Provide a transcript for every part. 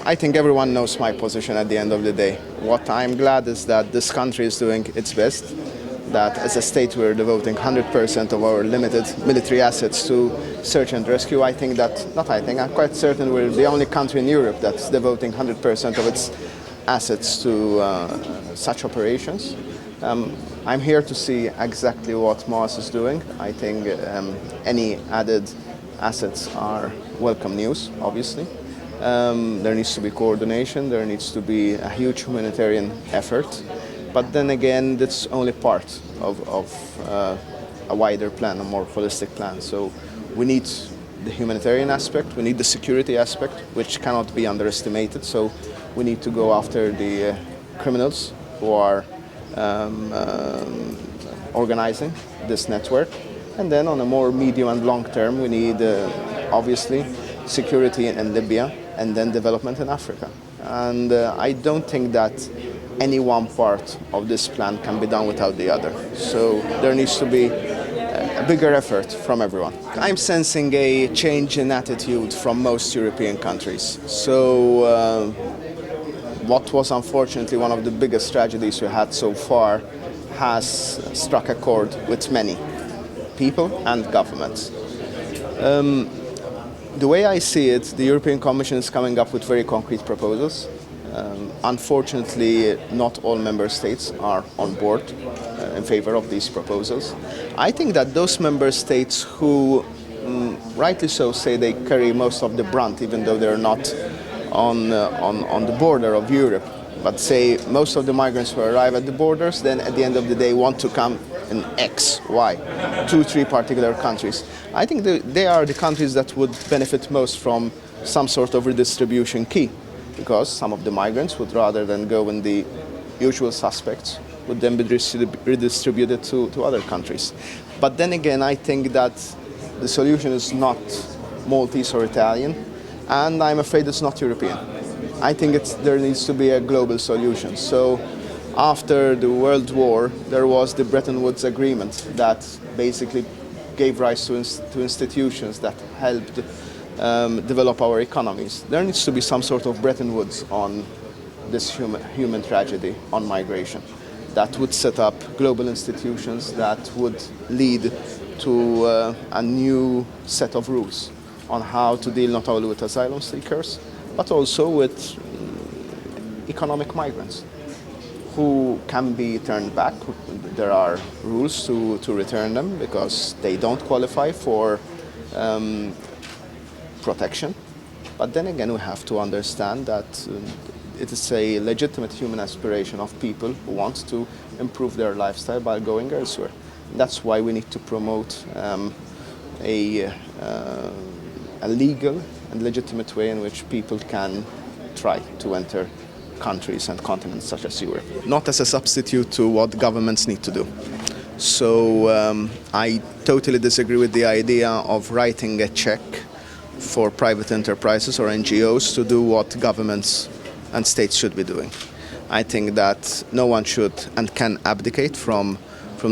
I think everyone knows my position at the end of the day. What I'm glad is that this country is doing its best, that as a state we're devoting 100% of our limited military assets to search and rescue. I'm quite certain we're the only country in Europe that's devoting 100% of its assets to such operations. I'm here to see exactly what MOAS is doing. I think any added assets are welcome news, obviously. There needs to be coordination, there needs to be a huge humanitarian effort, but then again, that's only part of a wider plan, a more holistic plan. So we need the humanitarian aspect, we need the security aspect, which cannot be underestimated. So we need to go after the criminals who are organizing this network. And then on a more medium and long term, we need obviously security in Libya and then development in Africa. And I don't think that any one part of this plan can be done without the other. So there needs to be a bigger effort from everyone. I'm sensing a change in attitude from most European countries. So what was unfortunately one of the biggest tragedies we had so far has struck a chord with many people and governments. The way I see it, the European Commission is coming up with very concrete proposals. Unfortunately, not all member states are on board in favor of these proposals. I think that those member states who, rightly so, say they carry most of the brunt, even though they're not on the border of Europe, but say most of the migrants who arrive at the borders, then at the end of the day want to come in X, Y, 2, 3 particular countries. I think they are the countries that would benefit most from some sort of redistribution key, because some of the migrants would, rather than go in the usual suspects, would then be redistributed to other countries. But then again, I think that the solution is not Maltese or Italian, and I'm afraid it's not European. I think there needs to be a global solution. So after the World War, there was the Bretton Woods Agreement that basically gave rise to institutions that helped develop our economies. There needs to be some sort of Bretton Woods on this human tragedy, on migration, that would set up global institutions that would lead to a new set of rules on how to deal not only with asylum seekers, but also with economic migrants who can be turned back. There are rules to return them because they don't qualify for protection. But then again, we have to understand that it is a legitimate human aspiration of people who want to improve their lifestyle by going elsewhere. That's why we need to promote a legal and legitimate way in which people can try to enter countries and continents such as Europe, not as a substitute to what governments need to do. So I totally disagree with the idea of writing a check for private enterprises or NGOs to do what governments and states should be doing. I think that no one should and can abdicate from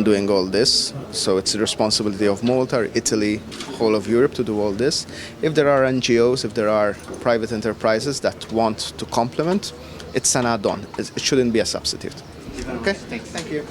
doing all this. So it's the responsibility of Malta, Italy, whole of Europe to do all this. If there are NGOs, if there are private enterprises that want to complement, it's an add-on. It shouldn't be a substitute. Okay, thank you.